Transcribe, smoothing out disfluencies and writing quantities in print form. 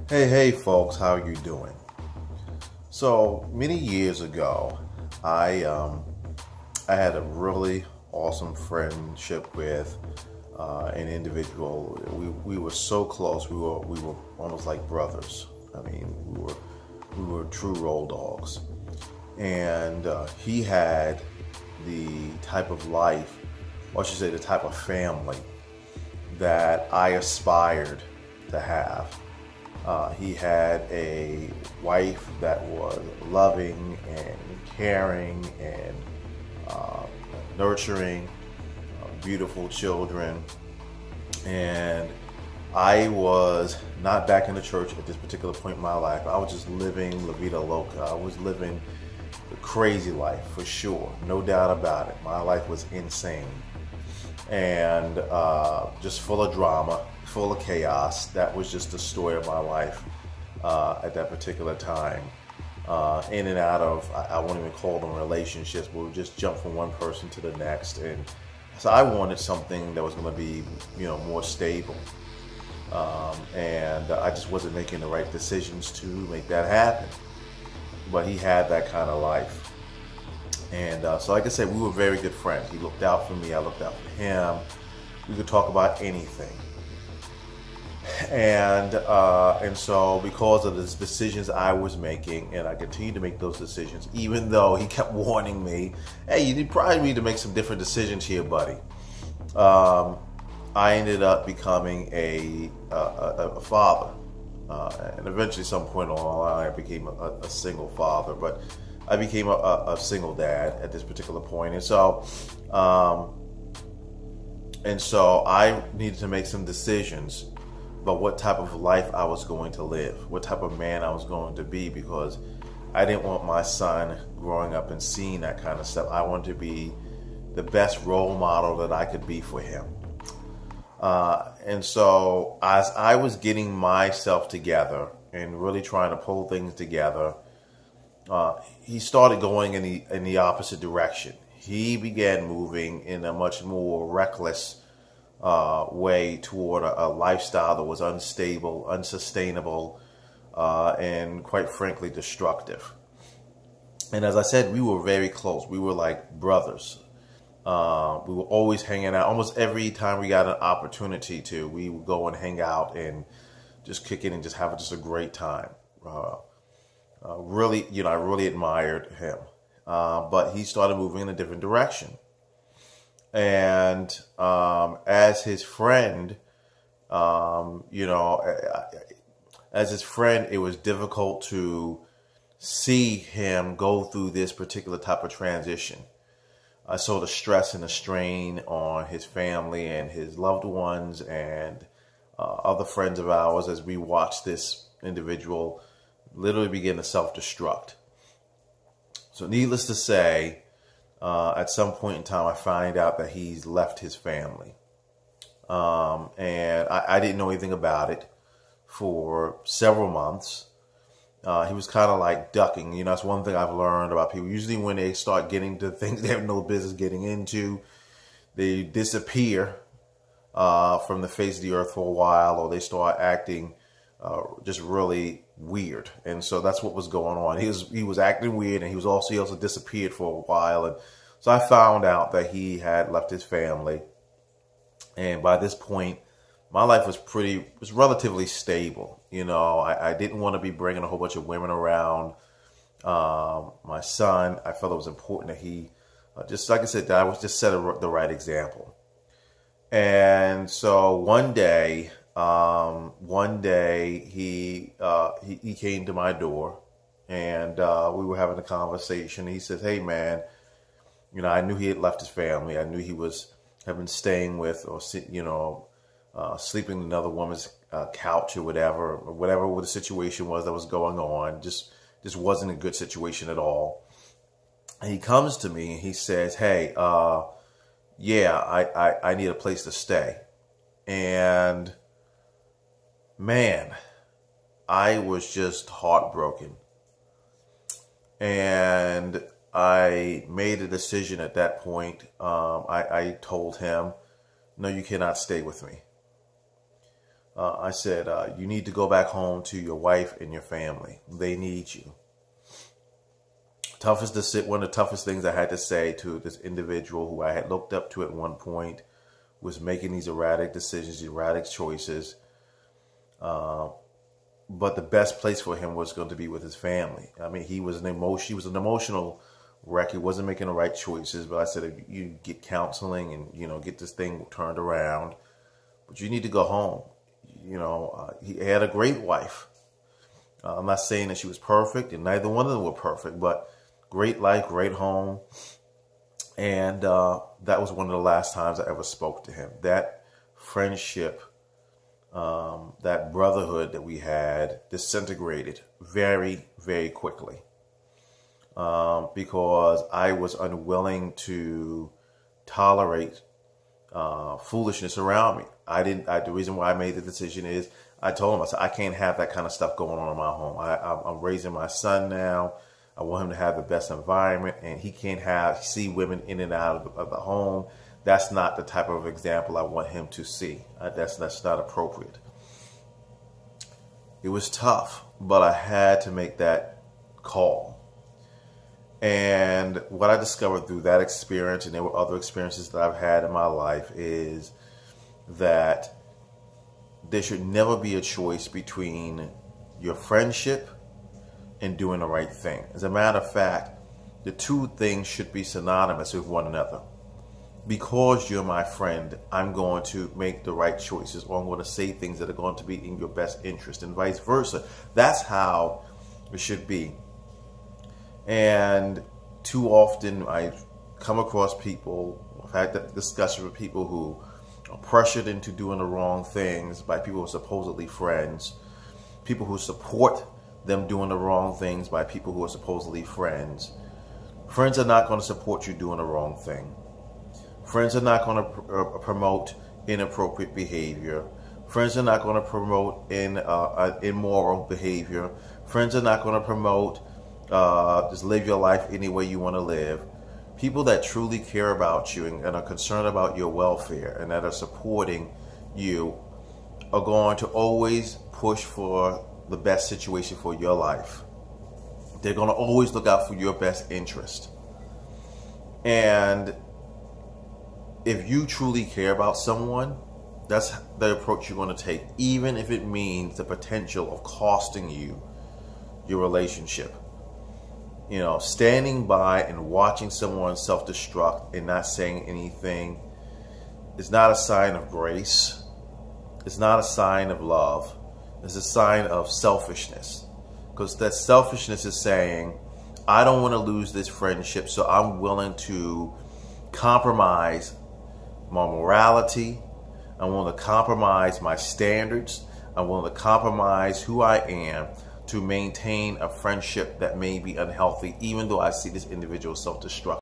Hey folks, how are you doing? So many years ago, I had a really awesome friendship with an individual. We were so close. We were almost like brothers. I mean, we were true road dogs. And he had the type of life, or I should say, the type of family that I aspired to have. He had a wife that was loving and caring and nurturing, beautiful children. And I was not back in the church at this particular point in my life. I was just living La Vida Loca. I was living the crazy life for sure, no doubt about it. My life was insane and just full of drama, full of chaos. That was just the story of my life at that particular time. In and out of, I won't even call them relationships, but we just jump from one person to the next. And so I wanted something that was going to be, more stable. And I just wasn't making the right decisions to make that happen. But he had that kind of life. And so like I said, we were very good friends. He looked out for me, I looked out for him. We could talk about anything. And so because of the decisions I was making, and I continued to make those decisions, even though he kept warning me, hey, you probably need to make some different decisions here, buddy. I ended up becoming a father. And eventually, some point along the line, I became a single father. But I became a single dad at this particular point. And so I needed to make some decisions about what type of life I was going to live, what type of man I was going to be, because I didn't want my son growing up and seeing that kind of stuff. I wanted to be the best role model that I could be for him. And so as I was getting myself together and really trying to pull things together, he started going in the opposite direction. He began moving in a much more reckless way toward a lifestyle that was unstable, unsustainable, and quite frankly, destructive. And as I said, we were very close. We were like brothers. We were always hanging out. Almost every time we got an opportunity to, we would go and hang out and just kick it and just have just a great time. Really, I really admired him. But he started moving in a different direction. And as his friend, it was difficult to see him go through this particular type of transition. I saw the stress and the strain on his family and his loved ones and other friends of ours as we watched this individual literally begin to self-destruct. So needless to say, at some point in time, I find out that he's left his family. And I didn't know anything about it for several months. He was kind of like ducking. That's one thing I've learned about people. Usually when they start getting to things they have no business getting into, they disappear from the face of the earth for a while, or they start acting just really weird. And so that's what was going on. He was acting weird, and he also disappeared for a while. And so I found out that he had left his family. And by this point, my life was relatively stable. I didn't want to be bringing a whole bunch of women around. My son, I felt it was important that he, just like I said, that I was just set the right example. And so one day he came to my door, and we were having a conversation. He said, "Hey man, I knew he had left his family. I knew he had been staying with, or sleeping in another woman's couch or whatever the situation was that was going on. Just wasn't a good situation at all." And he comes to me and he says, "Hey, I need a place to stay." And man, I was just heartbroken. And I made a decision at that point. I told him, "No, you cannot stay with me." I said, you need to go back home to your wife and your family. They need you. One of the toughest things I had to say to this individual who I had looked up to at one point was making these erratic decisions, erratic choices. But the best place for him was going to be with his family. I mean, he was an emotional wreck. He wasn't making the right choices. But I said, if you get counseling and, get this thing turned around, but you need to go home. He had a great wife. I'm not saying that she was perfect, and neither one of them were perfect, but great life, great home. And that was one of the last times I ever spoke to him. That friendship, that brotherhood that we had disintegrated very, very quickly. Because I was unwilling to tolerate foolishness around me. The reason why I made the decision is I told him, I said, I can't have that kind of stuff going on in my home. I'm raising my son now. I want him to have the best environment, and he can't see women in and out of the home. That's not the type of example I want him to see. That's not appropriate. It was tough, but I had to make that call. And what I discovered through that experience, and there were other experiences that I've had in my life, is that there should never be a choice between your friendship and doing the right thing. As a matter of fact, the two things should be synonymous with one another. Because you're my friend, I'm going to make the right choices, or I'm going to say things that are going to be in your best interest, and vice versa. That's how it should be. And too often I come across people, I've had that discussion with people who are pressured into doing the wrong things by people who are supposedly friends, people who support them doing the wrong things by people who are supposedly friends. Friends are not going to support you doing the wrong thing. Friends are not going to promote inappropriate behavior. Friends are not going to promote immoral behavior. Friends are not going to promote just live your life any way you want to live. People that truly care about you and are concerned about your welfare and that are supporting you are going to always push for the best situation for your life. They're going to always look out for your best interest. And if you truly care about someone, that's the approach you're going to take, even if it means the potential of costing you your relationship. Standing by and watching someone self-destruct and not saying anything is not a sign of grace. It's not a sign of love. It's a sign of selfishness. Because that selfishness is saying, I don't want to lose this friendship, so I'm willing to compromise my morality. I'm willing to compromise my standards. I'm willing to compromise who I am to maintain a friendship that may be unhealthy, even though I see this individual self-destruct.